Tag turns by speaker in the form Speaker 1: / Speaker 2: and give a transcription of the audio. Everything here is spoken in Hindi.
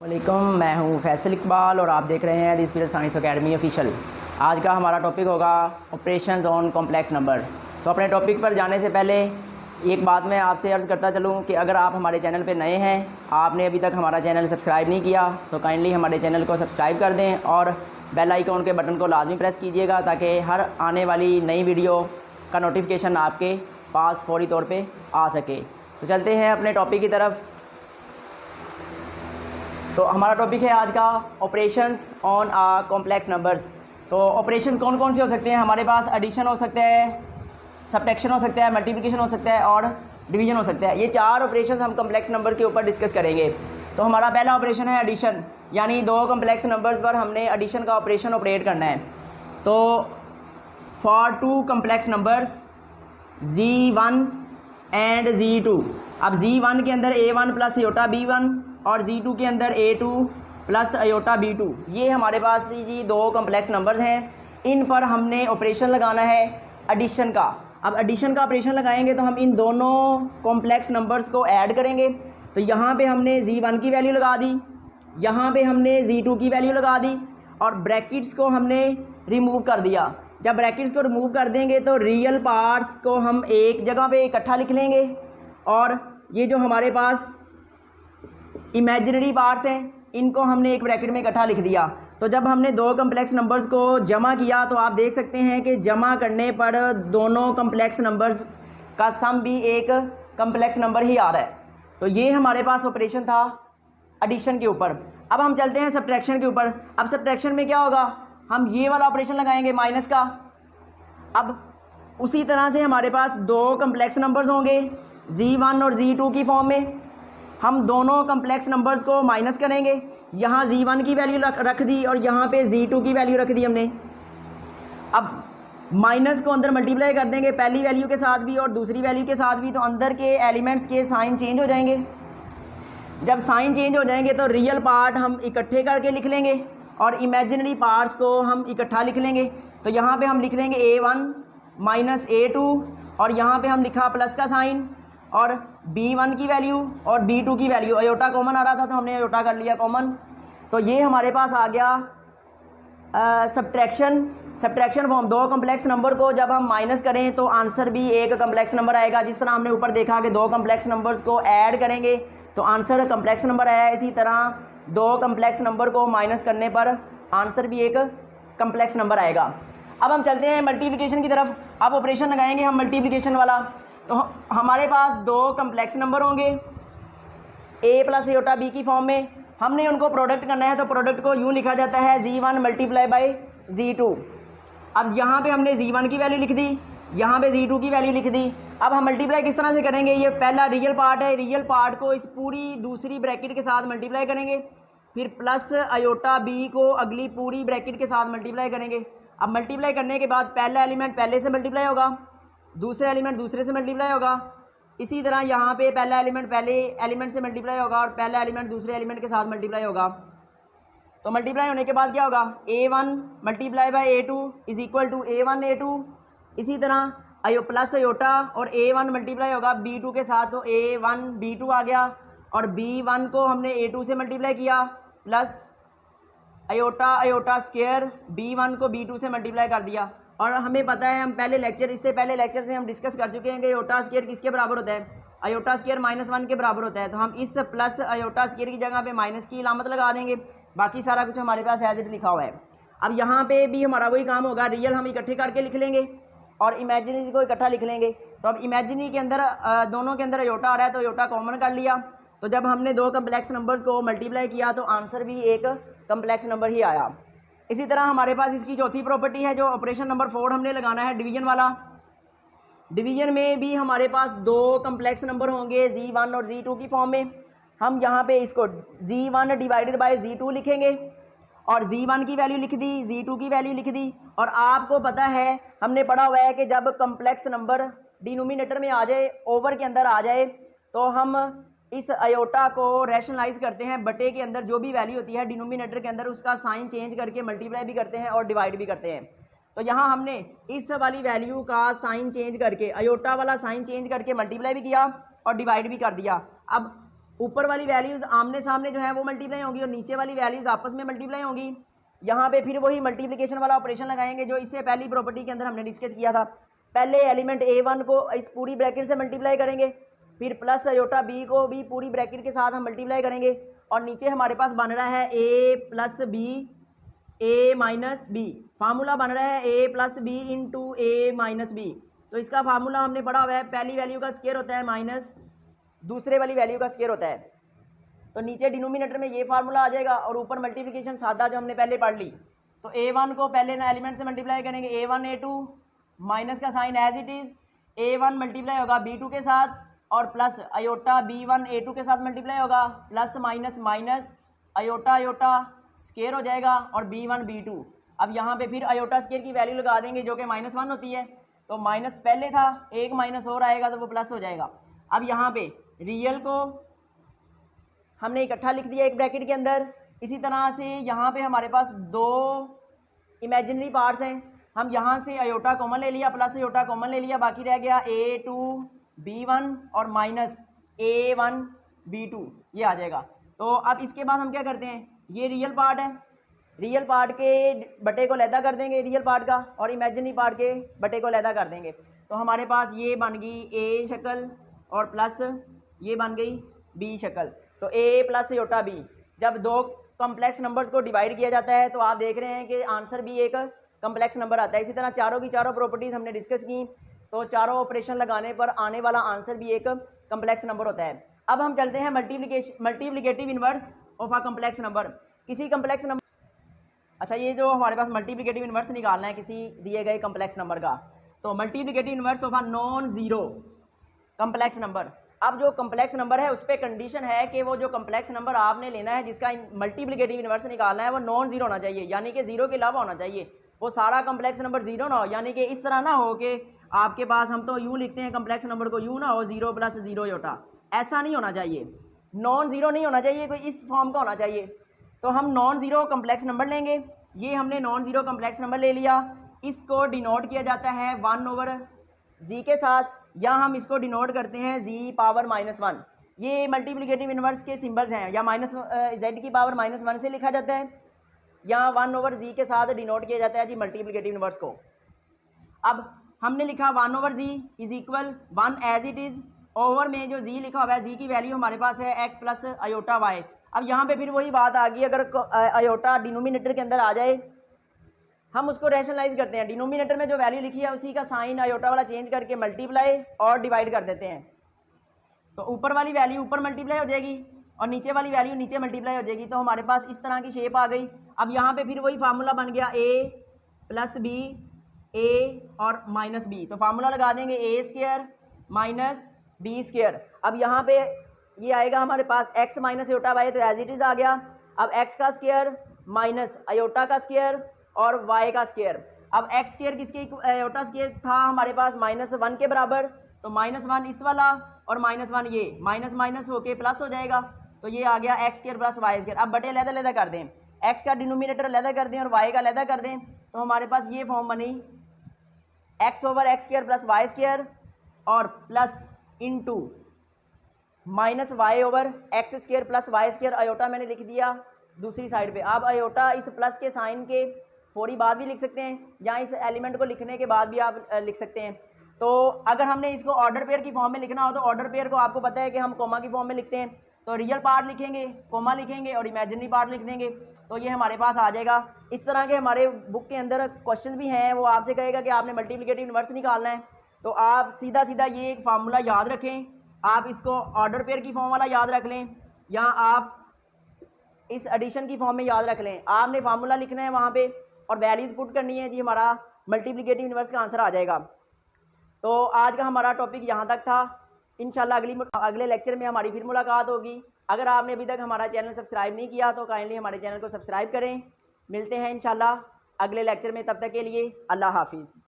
Speaker 1: वालेकुम, मैं हूं फैसल इकबाल और आप देख रहे हैं the spirit science academy official. आज का हमारा टॉपिक होगा ऑपरेशंस ऑन कॉम्प्लेक्स नंबर। तो अपने टॉपिक पर जाने से पहले एक बात मैं आपसे अर्ज़ करता चलूं कि अगर आप हमारे चैनल पर नए हैं, आपने अभी तक हमारा चैनल सब्सक्राइब नहीं किया तो काइंडली हमारे चैनल को सब्सक्राइब कर दें और बेल आइकॉन के बटन को लाजमी प्रेस कीजिएगा ताकि हर आने वाली नई वीडियो का नोटिफिकेशन आपके पास फौरी तौर पर आ सके। तो चलते हैं अपने टॉपिक की तरफ। तो हमारा टॉपिक है आज का ऑपरेशंस ऑन कॉम्प्लेक्स नंबर्स। तो ऑपरेशंस कौन कौन से हो सकते हैं हमारे पास? एडिशन हो सकता है, सब्ट्रैक्शन हो सकता है, मल्टीप्लिकेशन हो सकता है और डिवीजन हो सकता है। ये चार ऑपरेशंस हम कॉम्प्लेक्स नंबर के ऊपर डिस्कस करेंगे। तो हमारा पहला ऑपरेशन है एडिशन, यानी दो कॉम्प्लेक्स नंबर्स पर हमने एडिशन का ऑपरेशन ऑपरेट करना है। तो for two complex numbers Z1 and Z2, अब Z1 के अंदर A1 प्लस अयोटा B1 और Z2 के अंदर A2 प्लस अयोटा B2, ये हमारे पास जी दो कॉम्प्लेक्स नंबर्स हैं। इन पर हमने ऑपरेशन लगाना है एडिशन का। अब एडिशन का ऑपरेशन लगाएंगे तो हम इन दोनों कॉम्प्लेक्स नंबर्स को ऐड करेंगे। तो यहाँ पे हमने Z1 की वैल्यू लगा दी, यहाँ पे हमने Z2 की वैल्यू लगा दी और ब्रैकेट्स को हमने रिमूव कर दिया। जब ब्रैकेट्स को रिमूव कर देंगे तो रियल पार्ट्स को हम एक जगह पे इकट्ठा लिख लेंगे और ये जो हमारे पास इमेजिनरी पार्ट्स हैं इनको हमने एक ब्रैकेट में इकट्ठा लिख दिया। तो जब हमने दो कम्प्लेक्स नंबर्स को जमा किया तो आप देख सकते हैं कि जमा करने पर दोनों कम्प्लेक्स नंबर्स का सम भी एक कम्प्लेक्स नंबर ही आ रहा है। तो ये हमारे पास ऑपरेशन था एडिशन के ऊपर। अब हम चलते हैं सब्ट्रैक्शन के ऊपर। अब सब्ट्रैक्शन में क्या होगा, हम ये वाला ऑपरेशन लगाएंगे माइनस का। अब उसी तरह से हमारे पास दो कम्प्लेक्स नंबर्स होंगे Z1 और Z2 की फॉर्म में। हम दोनों कम्प्लेक्स नंबर्स को माइनस करेंगे। यहाँ Z1 की वैल्यू रख दी और यहाँ पे Z2 की वैल्यू रख दी हमने। अब माइनस को अंदर मल्टीप्लाई कर देंगे पहली वैल्यू के साथ भी और दूसरी वैल्यू के साथ भी, तो अंदर के एलिमेंट्स के साइन चेंज हो जाएंगे। जब साइन चेंज हो जाएंगे तो रियल पार्ट हम इकट्ठे करके लिख लेंगे और इमेजिनरी पार्ट्स को हम इकट्ठा लिख लेंगे। तो यहाँ पे हम लिख लेंगे A1 माइनस A2 और यहाँ पे हम लिखा प्लस का साइन और B1 की वैल्यू और B2 की वैल्यू। अयोटा कॉमन आ रहा था तो हमने अयोटा कर लिया कॉमन। तो ये हमारे पास आ गया सब्ट्रैक्शन फॉर्म। दो कम्प्लेक्स नंबर को जब हम माइनस करें तो आंसर भी एक कम्प्लेक्स नंबर आएगा। जिस तरह हमने ऊपर देखा कि दो कम्प्लेक्स नंबर्स को ऐड करेंगे तो आंसर कम्प्लेक्स नंबर आया, इसी तरह दो कम्प्लेक्स नंबर को माइनस करने पर आंसर भी एक कम्प्लेक्स नंबर आएगा। अब हम चलते हैं मल्टीप्लिकेशन की तरफ। अब ऑपरेशन लगाएंगे हम मल्टीप्लिकेशन वाला। तो हमारे पास दो कम्प्लेक्स नंबर होंगे A प्लस अयोटा B की फॉर्म में। हमने उनको प्रोडक्ट करना है तो प्रोडक्ट को यूँ लिखा जाता है Z1 मल्टीप्लाई बाई Z2। अब यहाँ पे हमने Z1 की वैल्यू लिख दी, यहाँ पे Z2 की वैल्यू लिख दी। अब हम मल्टीप्लाई किस तरह से करेंगे, ये पहला रियल पार्ट है, रियल पार्ट को इस पूरी दूसरी ब्रैकेट के साथ मल्टीप्लाई करेंगे, फिर प्लस अयोटा B को अगली पूरी ब्रैकेट के साथ मल्टीप्लाई करेंगे। अब मल्टीप्लाई करने के बाद पहला एलिमेंट पहले से मल्टीप्लाई होगा, दूसरा एलिमेंट दूसरे से मल्टीप्लाई होगा। इसी तरह यहाँ पे पहला एलिमेंट पहले एलिमेंट से मल्टीप्लाई होगा और पहला एलिमेंट दूसरे एलिमेंट के साथ मल्टीप्लाई होगा। तो मल्टीप्लाई होने के बाद क्या होगा, A1 multiply by A2 is equal to A1 A2। इसी तरह प्लस अयोटा और A1 मल्टीप्लाई होगा B2 के साथ, तो A1 B2 आ गया और B1 को हमने A2 से मल्टीप्लाई किया प्लस अयोटा स्क्वायर B1 को B2 से मल्टीप्लाई कर दिया। और हमें पता है, हम इससे पहले लेक्चर में हम डिस्कस कर चुके हैं कि अयोटा स्क्वायर किसके बराबर होता है, अयोटा स्क्वायर -1 के बराबर होता है। तो हम इस प्लस अयोटा स्क्वायर की जगह पे माइनस की अलामत लगा देंगे, बाकी सारा कुछ हमारे पास एज इट लिखा हुआ है। अब यहाँ पे भी हमारा वही काम होगा, रियल हम इकट्ठे करके लिख लेंगे और इमेजिनरी को इकट्ठा लिख लेंगे। तो अब इमेजिनरी के अंदर दोनों के अंदर अयोटा आ रहा है तो अयोटा कॉमन कर लिया। तो जब हमने दो कम्प्लेक्स नंबर्स को मल्टीप्लाई किया तो आंसर भी एक कम्प्लेक्स नंबर ही आया। इसी तरह हमारे पास इसकी चौथी प्रॉपर्टी है जो ऑपरेशन नंबर 4 हमने लगाना है, डिवीजन वाला। डिवीजन में भी हमारे पास दो कम्प्लेक्स नंबर होंगे Z1 और Z2 की फॉर्म में। हम यहाँ पे इसको Z1 डिवाइडेड बाय Z2 लिखेंगे और Z1 की वैल्यू लिख दी, Z2 की वैल्यू लिख दी। और आपको पता है, हमने पढ़ा हुआ है कि जब कम्प्लेक्स नंबर डिनोमिनेटर में आ जाए, ओवर के अंदर आ जाए, तो हम इस अयोटा को रैशनलाइज करते हैं, बटे के अंदर जो भी वैल्यू होती है डिनोमिनेटर के अंदर उसका साइन चेंज करके मल्टीप्लाई भी करते हैं और डिवाइड भी करते हैं। तो यहाँ हमने इस वाली वैल्यू का साइन चेंज करके, अयोटा वाला साइन चेंज करके मल्टीप्लाई भी किया और डिवाइड भी कर दिया। अब ऊपर वाली वैल्यूज़ आमने सामने जो है वो मल्टीप्लाई होंगी और नीचे वाली वैल्यूज़ आपस में मल्टीप्लाई होंगी। यहाँ पे फिर वही मल्टीप्लिकेशन वाला ऑपरेशन लगाएंगे जो इससे पहली प्रॉपर्टी के अंदर हमने डिस्कस किया था। पहले एलिमेंट A1 को इस पूरी ब्रैकेट से मल्टीप्लाई करेंगे, फिर प्लस आयोटा B को भी पूरी ब्रैकेट के साथ हम मल्टीप्लाई करेंगे, और नीचे हमारे पास बन रहा है A plus B A minus B। Formula बन रहा है A plus B into A minus B। तो इसका फार्मूला हमने पढ़ा हुआ है, पहली वैल्यू का स्क्वायर होता है माइनस दूसरे वाली वैल्यू का स्क्वायर होता है। तो नीचे डिनोमिनेटर में ये फार्मूला आ जाएगा और ऊपर मल्टीप्लिकेशन सादा जो हमने पहले पढ़ ली। तो A1 को पहले ना एलिमेंट से मल्टीप्लाई करेंगे, A1 A2 माइनस का sign as it is, A1 multiply होगा B2 के साथ और प्लस अयोटा B1 A2 के साथ मल्टीप्लाई होगा, plus minus minus iota iota square हो जाएगा और B1 B2। अब यहाँ पे फिर अयोटा स्क्वायर की वैल्यू लगा देंगे जो कि -1 होती है। तो माइनस पहले था, एक माइनस और आएगा तो वो प्लस हो जाएगा। अब यहाँ पे रियल को हमने इकट्ठा लिख दिया एक ब्रैकेट के अंदर। इसी तरह से यहाँ पे हमारे पास दो इमेजिनरी पार्ट्स हैं, हम यहाँ से अयोटा कॉमन ले लिया, प्लस अयोटा कॉमन ले लिया, बाकी रह गया A2 B1 और माइनस A1 B2, ये आ जाएगा। तो अब इसके बाद हम क्या करते हैं, ये रियल पार्ट है, रियल पार्ट के बटे को लैदा कर देंगे रियल पार्ट का, और इमेजिनरी पार्ट के बटे को लैदा कर देंगे। तो हमारे पास ये बन गई A शक्ल और प्लस ये बन गई B शक्ल। तो A प्लस अयोटा B, जब दो कम्प्लेक्स नंबर्स को डिवाइड किया जाता है तो आप देख रहे हैं कि आंसर भी एक कम्प्लेक्स नंबर आता है। इसी तरह चारों की चारों प्रॉपर्टीज़ हमने डिस्कस की, तो चारों ऑपरेशन लगाने पर आने वाला आंसर भी एक कम्प्लेक्स नंबर होता है। अब हम चलते हैं multiplicative inverse of a complex number. किसी कम्प्लेक्स नंबर, अच्छा ये जो हमारे पास मल्टीप्लिकेटिव इन्वर्स निकालना है किसी दिए गए कम्प्लेक्स नंबर का, तो multiplicative inverse of a non zero complex number. अब जो कम्प्लेक्स नंबर है उस पर कंडीशन है कि वो जो कम्प्लेक्स नंबर आपने लेना है जिसका मल्टीप्लिकेटिव इन्वर्स निकालना है वो नॉन जीरो होना चाहिए, यानी कि जीरो के अलावा होना चाहिए। वो सारा कम्प्लेक्स नंबर जीरो ना हो, यानी कि इस तरह ना हो कि आपके पास, हम तो यूँ लिखते हैं कम्प्लेक्स नंबर को, यूँ ना हो 0 प्लस 0 योटा, ऐसा नहीं होना चाहिए। नॉन ज़ीरो नहीं होना चाहिए, कोई इस फॉर्म का होना चाहिए। तो हम नॉन ज़ीरो कम्प्लेक्स नंबर लेंगे, ये हमने नॉन ज़ीरो कम्प्लेक्स नंबर ले लिया। इसको डिनोट किया जाता है 1/z के साथ, या हम इसको डिनोट करते हैं z पावर -1। ये मल्टीप्लिकेटिव इन्वर्स के सिंबल्स हैं, या z की पावर -1 से लिखा जाता है, या 1/z के साथ डिनोट किया जाता है जी मल्टीप्लिकेटिव इन्वर्स को। अब हमने लिखा 1/z is equal 1 as it is, over में जो z लिखा हुआ है, z की वैल्यू हमारे पास है x प्लस अयोटा y। अब यहाँ पे फिर वही बात आ गई, अगर अयोटा डिनोमिनेटर के अंदर आ जाए हम उसको रैशनलाइज करते हैं, डिनोमिनेटर में जो वैल्यू लिखी है उसी का साइन अयोटा वाला चेंज करके मल्टीप्लाई और डिवाइड कर देते हैं। तो ऊपर वाली वैल्यू ऊपर मल्टीप्लाई हो जाएगी और नीचे वाली वैल्यू नीचे मल्टीप्लाई हो जाएगी। तो हमारे पास इस तरह की शेप आ गई। अब यहाँ पे फिर वही फार्मूला बन गया A प्लस B A और माइनस B। तो फार्मूला लगा देंगे A square minus B square. अब यहाँ पे ये आएगा हमारे पास x माइनस अयोटा y, तो एज इट इज़ आ गया। अब x का स्क्वायर माइनस अयोटा का स्क्वायर और y का स्क्वायर। अब x स्क्वायर किसके अयोटा स्क्वायर था हमारे पास -1 के बराबर, तो -1 इस वाला और -1 ये, माइनस माइनस होके प्लस हो जाएगा। तो ये आ गया x square plus y square. अब बटे अलग अलग कर दें, x का डिनोमिनेटर अलग कर दें और y का अलग कर दें, तो हमारे पास ये फॉर्म बनी x/x square plus y square और plus into minus y/x square plus y square. Iota मैंने लिख दिया दूसरी साइड पे। आप अयोटा इस प्लस के साइन के फौरी बाद भी लिख सकते हैं, या इस एलिमेंट को लिखने के बाद भी आप लिख सकते हैं। तो अगर हमने इसको ऑर्डर पेयर की फॉर्म में लिखना हो तो ऑर्डर पेयर को आपको पता है कि हम कोमा की फॉर्म में लिखते हैं, तो रियल पार्ट लिखेंगे, कोमा लिखेंगे और इमेजिनरी पार्ट लिख देंगे, तो ये हमारे पास आ जाएगा। इस तरह के हमारे बुक के अंदर क्वेश्चन भी हैं, वो आपसे कहेगा कि आपने मल्टीप्लिकेटिव इन्वर्स निकालना है, तो आप सीधा सीधा ये एक फार्मूला याद रखें। आप इसको ऑर्डर पेयर की फॉर्म वाला याद रख लें, या आप इस एडिशन की फॉर्म में याद रख लें। आपने फार्मूला लिखना है वहाँ पे और वैल्यूज़ पुट करनी है जी, हमारा मल्टीप्लिकेटिव इन्वर्स का आंसर आ जाएगा। तो आज का हमारा टॉपिक यहाँ तक था। इंशाल्लाह अगले लेक्चर में हमारी फिर मुलाकात होगी। अगर आपने अभी तक हमारा चैनल सब्सक्राइब नहीं किया तो काइंडली हमारे चैनल को सब्सक्राइब करें। मिलते हैं इंशाल्लाह अगले लेक्चर में, तब तक के लिए अल्लाह हाफिज़।